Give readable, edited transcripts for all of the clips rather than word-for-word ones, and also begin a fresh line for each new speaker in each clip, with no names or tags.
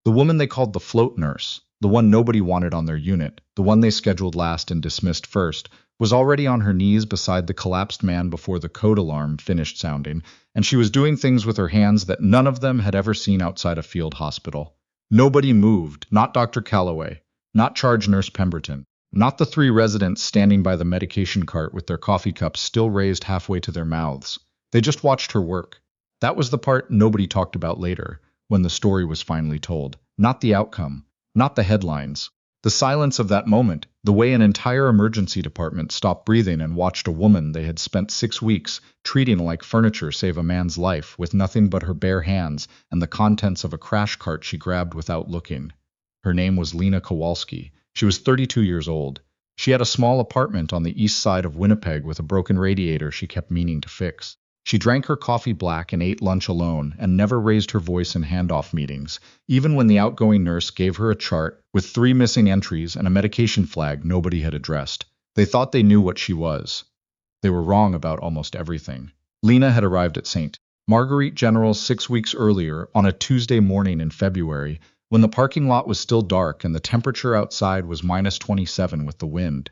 The woman they called the float nurse, the one nobody wanted on their unit, the one they scheduled last and dismissed first, was already on her knees beside the collapsed man before the code alarm finished sounding, and she was doing things with her hands that none of them had ever seen outside a field hospital. Nobody moved, not Dr. Calloway, not charge nurse Pemberton, not the 3 residents standing by the medication cart with their coffee cups still raised halfway to their mouths. They just watched her work. That was the part nobody talked about later, when the story was finally told. Not the outcome, not the headlines. The silence of that moment, the way an entire emergency department stopped breathing and watched a woman they had spent 6 weeks treating like furniture save a man's life with nothing but her bare hands and the contents of a crash cart she grabbed without looking. Her name was Lena Kowalski. She was 32 years old. She had a small apartment on the east side of Winnipeg with a broken radiator she kept meaning to fix. She drank her coffee black and ate lunch alone and never raised her voice in handoff meetings, even when the outgoing nurse gave her a chart with 3 missing entries and a medication flag nobody had addressed. They thought they knew what she was. They were wrong about almost everything. Lena had arrived at St. Marguerite General 6 weeks earlier on a Tuesday morning in February, when the parking lot was still dark and the temperature outside was -27 with the wind.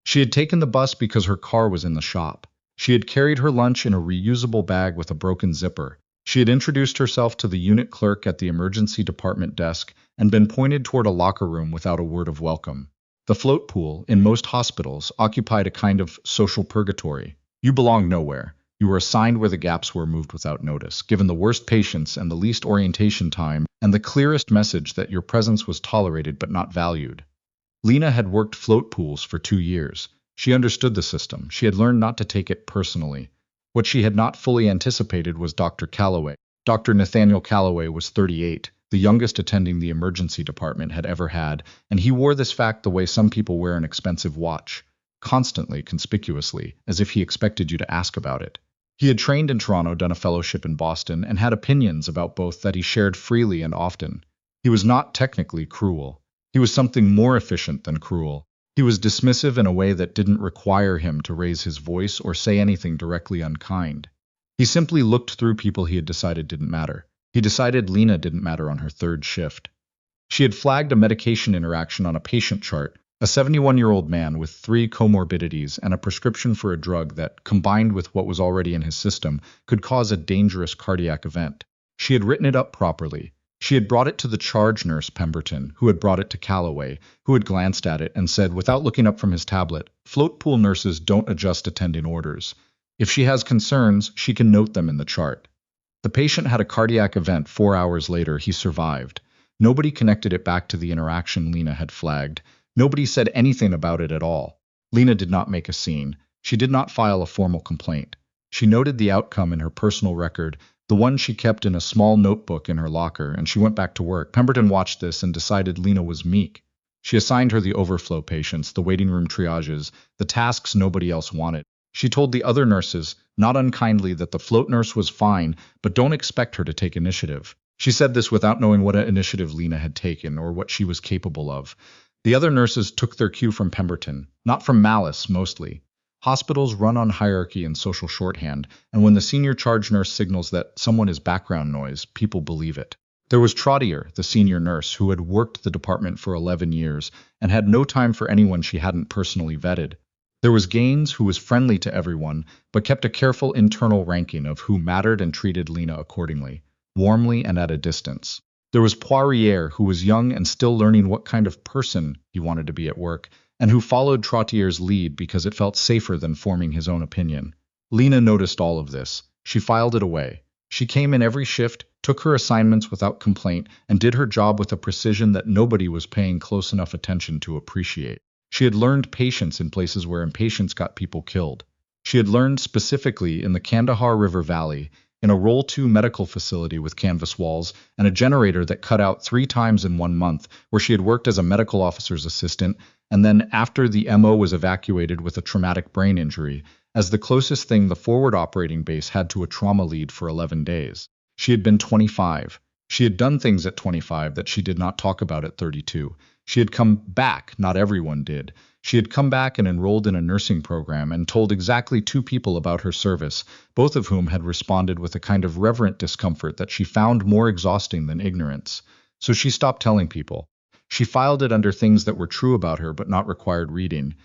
She had taken the bus because her car was in the shop. She had carried her lunch in a reusable bag with a broken zipper. She had introduced herself to the unit clerk at the emergency department desk and been pointed toward a locker room without a word of welcome. The float pool, in most hospitals, occupied a kind of social purgatory. You belonged nowhere. You were assigned where the gaps were moved without notice, given the worst patients and the least orientation time, and the clearest message that your presence was tolerated but not valued. Lena had worked float pools for 2 years. She understood the system. She had learned not to take it personally. What she had not fully anticipated was Dr. Calloway. Dr. Nathaniel Calloway was 38, the youngest attending the emergency department had ever had, and he wore this fact the way some people wear an expensive watch, constantly, conspicuously, as if he expected you to ask about it. He had trained in Toronto, done a fellowship in Boston, and had opinions about both that he shared freely and often. He was not technically cruel. He was something more efficient than cruel. He was dismissive in a way that didn't require him to raise his voice or say anything directly unkind. He simply looked through people he had decided didn't matter. He decided Lena didn't matter on her 3rd shift. She had flagged a medication interaction on a patient chart, a 71-year-old man with 3 comorbidities and a prescription for a drug that, combined with what was already in his system, could cause a dangerous cardiac event. She had written it up properly. She had brought it to the charge nurse Pemberton, who had brought it to Calloway, who had glanced at it and said, without looking up from his tablet, "Float pool nurses don't adjust attending orders. If she has concerns, she can note them in the chart." The patient had a cardiac event 4 hours later. He survived. Nobody connected it back to the interaction Lena had flagged. Nobody said anything about it at all. Lena did not make a scene. She did not file a formal complaint. She noted the outcome in her personal record, the one she kept in a small notebook in her locker, and she went back to work. Pemberton watched this and decided Lena was meek. She assigned her the overflow patients, the waiting room triages, the tasks nobody else wanted. She told the other nurses, not unkindly, that the float nurse was fine, but don't expect her to take initiative. She said this without knowing what initiative Lena had taken or what she was capable of. The other nurses took their cue from Pemberton, not from malice, mostly. Hospitals run on hierarchy and social shorthand, and when the senior charge nurse signals that someone is background noise, people believe it. There was Trottier, the senior nurse, who had worked the department for 11 years and had no time for anyone she hadn't personally vetted. There was Gaines, who was friendly to everyone, but kept a careful internal ranking of who mattered and treated Lena accordingly, warmly and at a distance. There was Poirier, who was young and still learning what kind of person he wanted to be at work, and who followed Trottier's lead because it felt safer than forming his own opinion. Lena noticed all of this. She filed it away. She came in every shift, took her assignments without complaint, and did her job with a precision that nobody was paying close enough attention to appreciate. She had learned patience in places where impatience got people killed. She had learned specifically in the Kandahar River Valley, in a Roll 2 medical facility with canvas walls and a generator that cut out 3 times in 1 month, where she had worked as a medical officer's assistant, and then after the MO was evacuated with a traumatic brain injury, as the closest thing the forward operating base had to a trauma lead for 11 days. She had been 25. She had done things at 25 that she did not talk about at 32. She had come back, not everyone did. She had come back and enrolled in a nursing program and told exactly 2 people about her service, both of whom had responded with a kind of reverent discomfort that she found more exhausting than ignorance. So she stopped telling people. She filed it under things that were true about her but not required reading,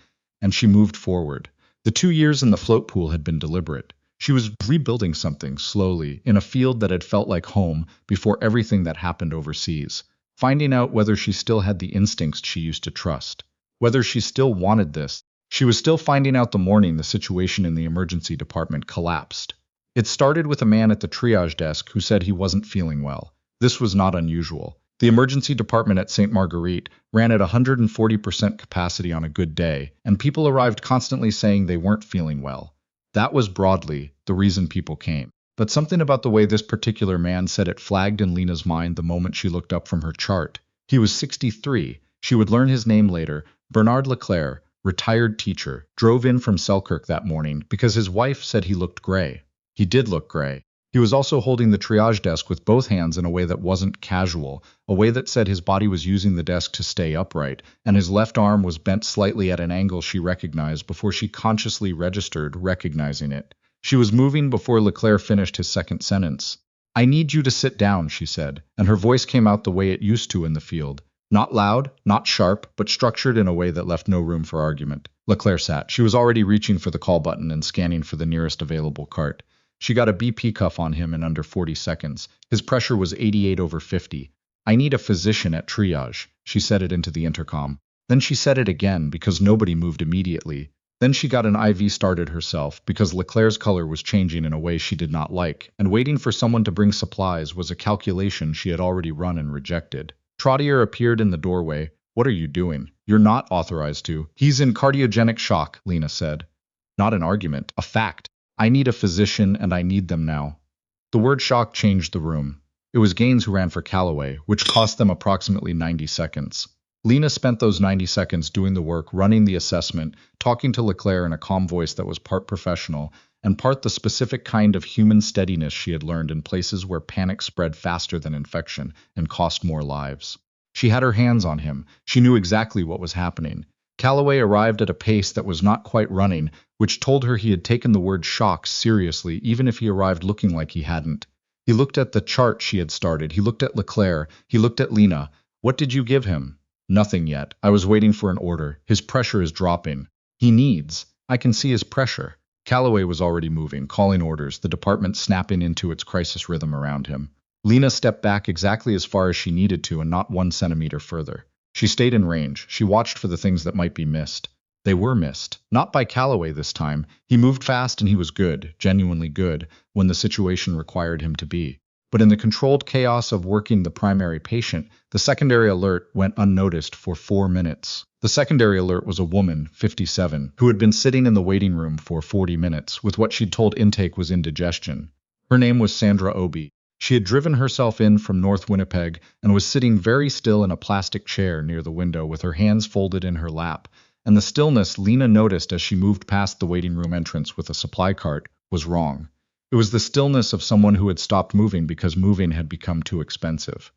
and she moved forward. The 2 years in the float pool had been deliberate. She was rebuilding something, slowly, in a field that had felt like home before everything that happened overseas. Finding out whether she still had the instincts she used to trust. Whether she still wanted this. She was still finding out the morning the situation in the emergency department collapsed. It started with a man at the triage desk who said he wasn't feeling well. This was not unusual. The emergency department at St. Marguerite ran at 140% capacity on a good day, and people arrived constantly saying they weren't feeling well. That was broadly the reason people came. But something about the way this particular man said it flagged in Lena's mind the moment she looked up from her chart. He was 63. She would learn his name later. Bernard Leclerc, retired teacher, drove in from Selkirk that morning because his wife said he looked gray. He did look gray. He was also holding the triage desk with both hands in a way that wasn't casual, a way that said his body was using the desk to stay upright, and his left arm was bent slightly at an angle she recognized before she consciously registered recognizing it. She was moving before Leclerc finished his second sentence. "I need you to sit down," she said, and her voice came out the way it used to in the field. Not loud, not sharp, but structured in a way that left no room for argument. Leclerc sat. She was already reaching for the call button and scanning for the nearest available cart. She got a BP cuff on him in under 40 seconds. His pressure was 88/50. "I need a physician at triage," she said it into the intercom. Then she said it again because nobody moved immediately. Then she got an IV started herself because Leclerc's color was changing in a way she did not like, and waiting for someone to bring supplies was a calculation she had already run and rejected. Trottier appeared in the doorway. "What are you doing? You're not authorized to." "He's in cardiogenic shock," Lena said. Not an argument, a fact. "I need a physician, and I need them now." The word shock changed the room. It was Gaines who ran for Callaway, which cost them approximately 90 seconds. Lena spent those 90 seconds doing the work, running the assessment, talking to Leclerc in a calm voice that was part professional, and part the specific kind of human steadiness she had learned in places where panic spread faster than infection and cost more lives. She had her hands on him. She knew exactly what was happening. Callaway arrived at a pace that was not quite running, which told her he had taken the word shock seriously, even if he arrived looking like he hadn't. He looked at the chart she had started. He looked at Leclerc. He looked at Lena. "What did you give him?" "Nothing yet. I was waiting for an order. His pressure is dropping." "He needs. I can see his pressure." Callaway was already moving, calling orders, the department snapping into its crisis rhythm around him. Lena stepped back exactly as far as she needed to and not 1 centimeter further. She stayed in range. She watched for the things that might be missed. They were missed. Not by Callaway this time. He moved fast and he was good, genuinely good, when the situation required him to be. But in the controlled chaos of working the primary patient, the secondary alert went unnoticed for 4 minutes. The secondary alert was a woman, 57, who had been sitting in the waiting room for 40 minutes with what she'd told intake was indigestion. Her name was Sandra Obi. She had driven herself in from North Winnipeg and was sitting very still in a plastic chair near the window with her hands folded in her lap, and the stillness Lena noticed as she moved past the waiting room entrance with a supply cart was wrong. It was the stillness of someone who had stopped moving because moving had become too expensive.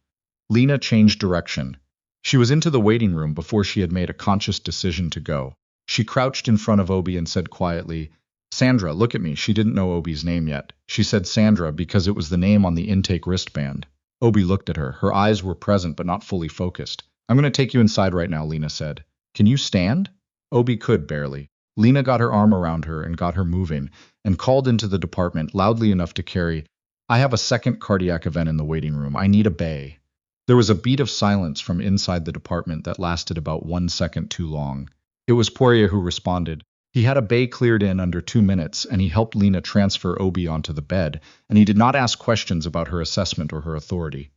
Lena changed direction. She was into the waiting room before she had made a conscious decision to go. She crouched in front of Obi and said quietly, "Sandra, look at me." She didn't know Obi's name yet. She said Sandra because it was the name on the intake wristband. Obi looked at her. Her eyes were present but not fully focused. "I'm going to take you inside right now," Lena said. "Can you stand?" Obi could barely. Lena got her arm around her and got her moving, and called into the department loudly enough to carry, "I have a second cardiac event in the waiting room. I need a bay." There was a beat of silence from inside the department that lasted about 1 second too long. It was Poirier who responded. He had a bay cleared in under 2 minutes, and he helped Lena transfer Obi onto the bed, and he did not ask questions about her assessment or her authority.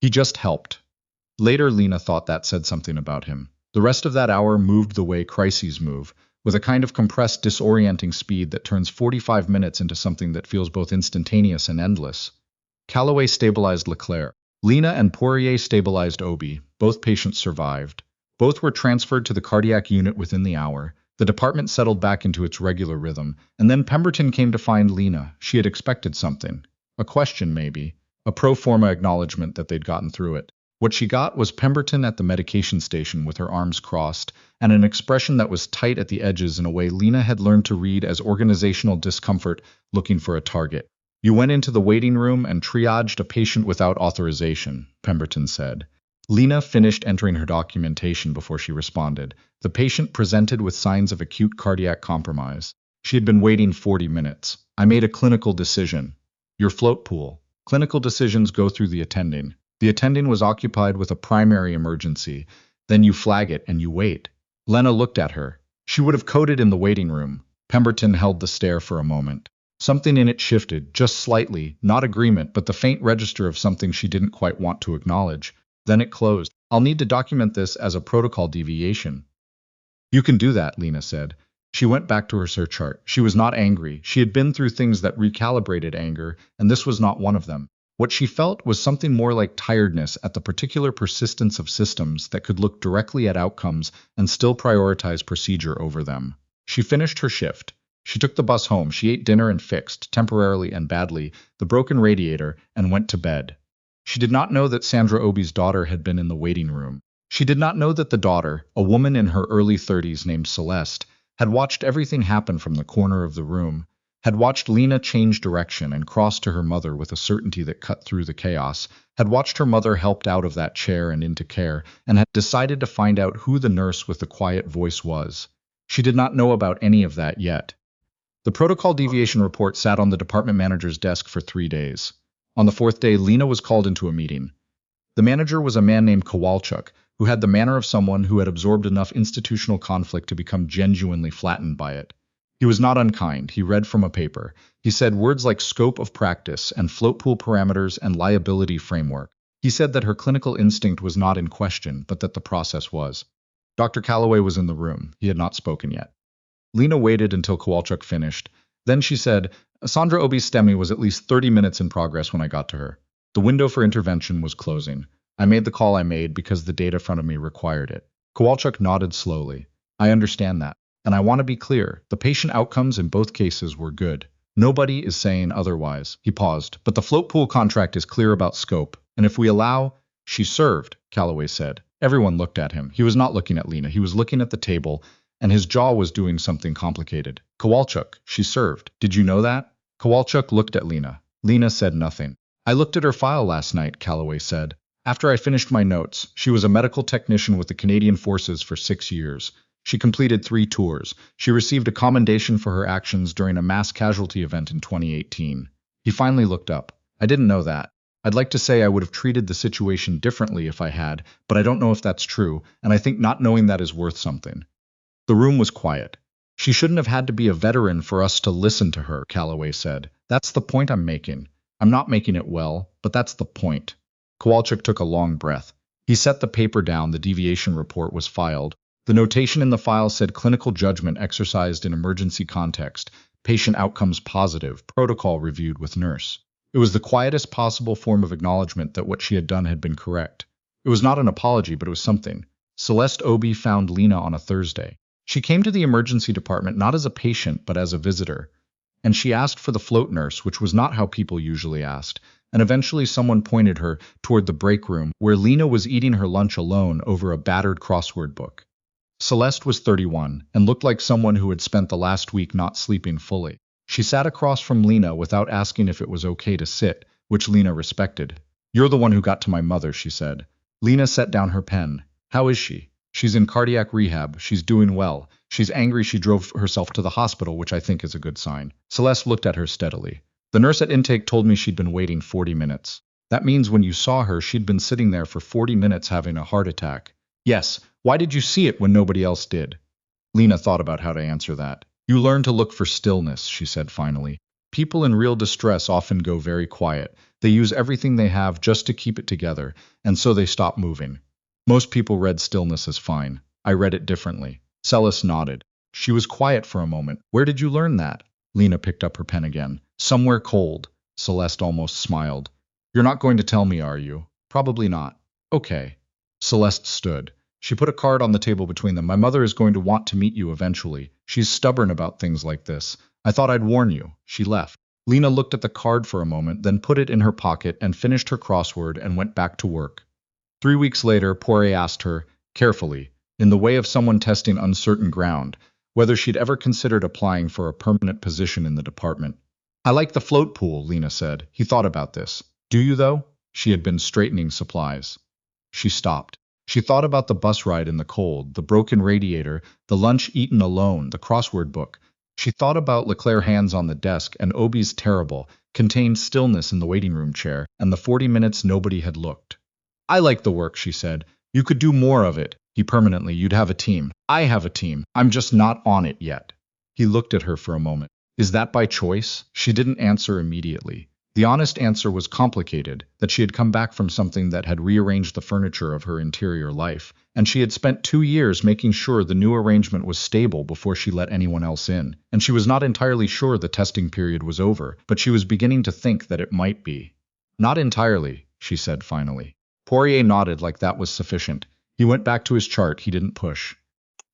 He just helped. Later, Lena thought that said something about him. The rest of that hour moved the way crises move, with a kind of compressed, disorienting speed that turns 45 minutes into something that feels both instantaneous and endless. Callaway stabilized Leclerc. Lena and Poirier stabilized Obi. Both patients survived. Both were transferred to the cardiac unit within the hour. The department settled back into its regular rhythm, and then Pemberton came to find Lena. She had expected something. A question, maybe. A pro forma acknowledgement that they'd gotten through it. What she got was Pemberton at the medication station with her arms crossed, and an expression that was tight at the edges in a way Lena had learned to read as organizational discomfort looking for a target. "You went into the waiting room and triaged a patient without authorization," Pemberton said. Lena finished entering her documentation before she responded. The patient presented with signs of acute cardiac compromise. She had been waiting 40 minutes. I made a clinical decision. Your float pool. Clinical decisions go through the attending. The attending was occupied with a primary emergency. Then you flag it and you wait. Lena looked at her. She would have coded in the waiting room. Pemberton held the stare for a moment. Something in it shifted, just slightly, not agreement, but the faint register of something she didn't quite want to acknowledge. Then it closed. I'll need to document this as a protocol deviation. You can do that, Lena said. She went back to her search chart. She was not angry. She had been through things that recalibrated anger, and this was not one of them. What she felt was something more like tiredness at the particular persistence of systems that could look directly at outcomes and still prioritize procedure over them. She finished her shift. She took the bus home. She ate dinner and fixed, temporarily and badly, the broken radiator and went to bed. She did not know that Sandra Obi's daughter had been in the waiting room. She did not know that the daughter, a woman in her early 30s named Celeste, had watched everything happen from the corner of the room, had watched Lena change direction and cross to her mother with a certainty that cut through the chaos, had watched her mother helped out of that chair and into care, and had decided to find out who the nurse with the quiet voice was. She did not know about any of that yet. The protocol deviation report sat on the department manager's desk for 3 days. On the 4th day, Lena was called into a meeting. The manager was a man named Kowalski, who had the manner of someone who had absorbed enough institutional conflict to become genuinely flattened by it. He was not unkind. He read from a paper. He said words like scope of practice and float pool parameters and liability framework. He said that her clinical instinct was not in question, but that the process was. Dr. Calloway was in the room. He had not spoken yet. Lena waited until Kowalczyk finished. Then she said, Sandra Obi's STEMI was at least 30 minutes in progress when I got to her. The window for intervention was closing. I made the call I made because the data in front of me required it. Kowalczyk nodded slowly. I understand that. And I want to be clear, the patient outcomes in both cases were good. Nobody is saying otherwise. He paused. But the float pool contract is clear about scope. And if we allow... She served, Calloway said. Everyone looked at him. He was not looking at Lena. He was looking at the table, and his jaw was doing something complicated. Kowalczyk, she served. Did you know that? Kowalczyk looked at Lena. Lena said nothing. I looked at her file last night, Calloway said. After I finished my notes, she was a medical technician with the Canadian Forces for 6 years. She completed 3 tours. She received a commendation for her actions during a mass casualty event in 2018. He finally looked up. I didn't know that. I'd like to say I would have treated the situation differently if I had, but I don't know if that's true, and I think not knowing that is worth something. The room was quiet. She shouldn't have had to be a veteran for us to listen to her, Calloway said. That's the point I'm making. I'm not making it well, but that's the point. Kowalczyk took a long breath. He set the paper down. The deviation report was filed. The notation in the file said clinical judgment exercised in emergency context, patient outcomes positive, protocol reviewed with nurse. It was the quietest possible form of acknowledgement that what she had done had been correct. It was not an apology, but it was something. Celeste Obi found Lena on a Thursday. She came to the emergency department not as a patient, but as a visitor. And she asked for the float nurse, which was not how people usually asked. And eventually someone pointed her toward the break room, where Lena was eating her lunch alone over a battered crossword book. Celeste was 31, and looked like someone who had spent the last week not sleeping fully. She sat across from Lena without asking if it was okay to sit, which Lena respected. You're the one who got to my mother, she said. Lena set down her pen. How is she? She's in cardiac rehab. She's doing well. She's angry she drove herself to the hospital, which I think is a good sign. Celeste looked at her steadily. The nurse at intake told me she'd been waiting 40 minutes. That means when you saw her, she'd been sitting there for 40 minutes having a heart attack. Yes. Why did you see it when nobody else did? Lena thought about how to answer that. You learn to look for stillness, she said finally. People in real distress often go very quiet. They use everything they have just to keep it together, and so they stop moving. Most people read stillness as fine. I read it differently. Celeste nodded. She was quiet for a moment. Where did you learn that? Lena picked up her pen again. Somewhere cold. Celeste almost smiled. You're not going to tell me, are you? Probably not. Okay. Celeste stood. She put a card on the table between them. My mother is going to want to meet you eventually. She's stubborn about things like this. I thought I'd warn you. She left. Lena looked at the card for a moment, then put it in her pocket and finished her crossword and went back to work. 3 weeks later, Poirier asked her, carefully, in the way of someone testing uncertain ground, whether she'd ever considered applying for a permanent position in the department. I like the float pool, Lena said. He thought about this. Do you, though? She had been straightening supplies. She stopped. She thought about the bus ride in the cold, the broken radiator, the lunch eaten alone, the crossword book. She thought about Leclerc's hands on the desk and Obi's terrible, contained stillness in the waiting room chair, and the 40 minutes nobody had looked. I like the work, she said. You could do more of it. You'd have a team. I have a team. I'm just not on it yet. He looked at her for a moment. Is that by choice? She didn't answer immediately. The honest answer was complicated, that she had come back from something that had rearranged the furniture of her interior life, and she had spent 2 years making sure the new arrangement was stable before she let anyone else in, and she was not entirely sure the testing period was over, but she was beginning to think that it might be. Not entirely, she said finally. Poirier nodded like that was sufficient. He went back to his chart. He didn't push.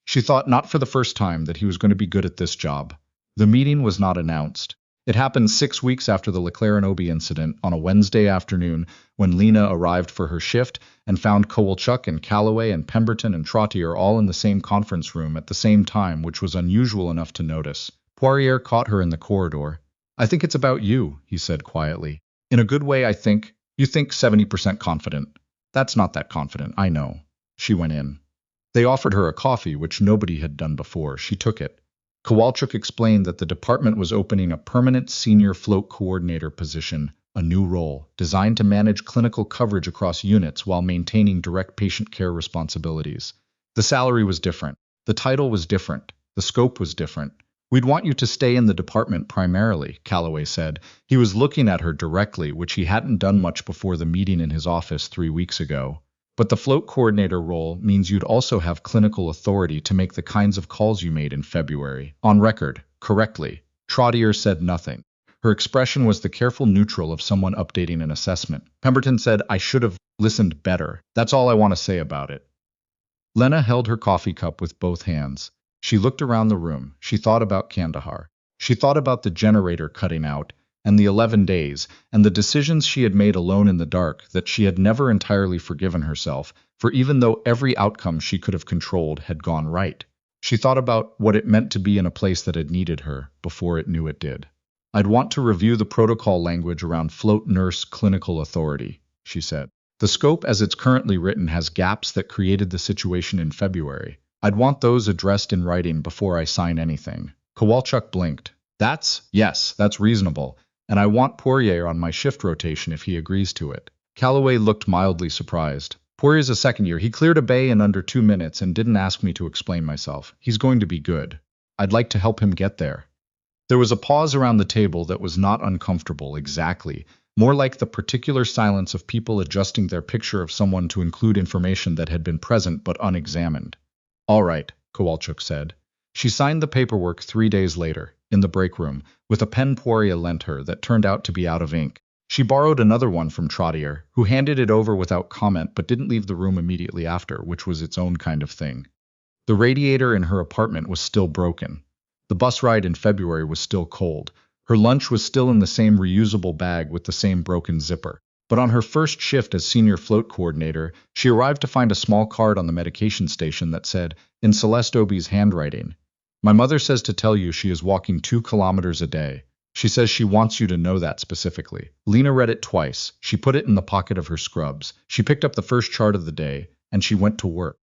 She thought not for the first time that he was going to be good at this job. The meeting was not announced. It happened 6 weeks after the Leclerc and Obi incident on a Wednesday afternoon when Lena arrived for her shift and found Kowalski and Calloway and Pemberton and Trottier all in the same conference room at the same time, which was unusual enough to notice. Poirier caught her in the corridor. I think it's about you, he said quietly. In a good way, I think. You think 70% confident. That's not that confident, I know. She went in. They offered her a coffee, which nobody had done before. She took it. Kowalczyk explained that the department was opening a permanent senior float coordinator position, a new role, designed to manage clinical coverage across units while maintaining direct patient care responsibilities. The salary was different. The title was different. The scope was different. We'd want you to stay in the department primarily, Calloway said. He was looking at her directly, which he hadn't done much before the meeting in his office 3 weeks ago. But the float coordinator role means you'd also have clinical authority to make the kinds of calls you made in February. On record, correctly. Trottier said nothing. Her expression was the careful neutral of someone updating an assessment. Pemberton said, I should have listened better. That's all I want to say about it. Lena held her coffee cup with both hands. She looked around the room. She thought about Kandahar. She thought about the generator cutting out, and the 11 days, and the decisions she had made alone in the dark that she had never entirely forgiven herself, for even though every outcome she could have controlled had gone right. She thought about what it meant to be in a place that had needed her before it knew it did. I'd want to review the protocol language around float nurse clinical authority, she said. The scope as it's currently written has gaps that created the situation in February. I'd want those addressed in writing before I sign anything. Kowalczyk blinked. Yes, that's reasonable. And I want Poirier on my shift rotation if he agrees to it. Calloway looked mildly surprised. Poirier's a second year. He cleared a bay in under 2 minutes and didn't ask me to explain myself. He's going to be good. I'd like to help him get there. There was a pause around the table that was not uncomfortable, exactly. More like the particular silence of people adjusting their picture of someone to include information that had been present but unexamined. All right, Kowalczyk said. She signed the paperwork 3 days later, in the break room, with a pen Poirier lent her that turned out to be out of ink. She borrowed another one from Trottier, who handed it over without comment but didn't leave the room immediately after, which was its own kind of thing. The radiator in her apartment was still broken. The bus ride in February was still cold. Her lunch was still in the same reusable bag with the same broken zipper. But on her first shift as senior float coordinator, she arrived to find a small card on the medication station that said, in Celeste Obi's handwriting, my mother says to tell you she is walking 2 kilometers a day. She says she wants you to know that specifically. Lena read it twice. She put it in the pocket of her scrubs. She picked up the first chart of the day, and she went to work.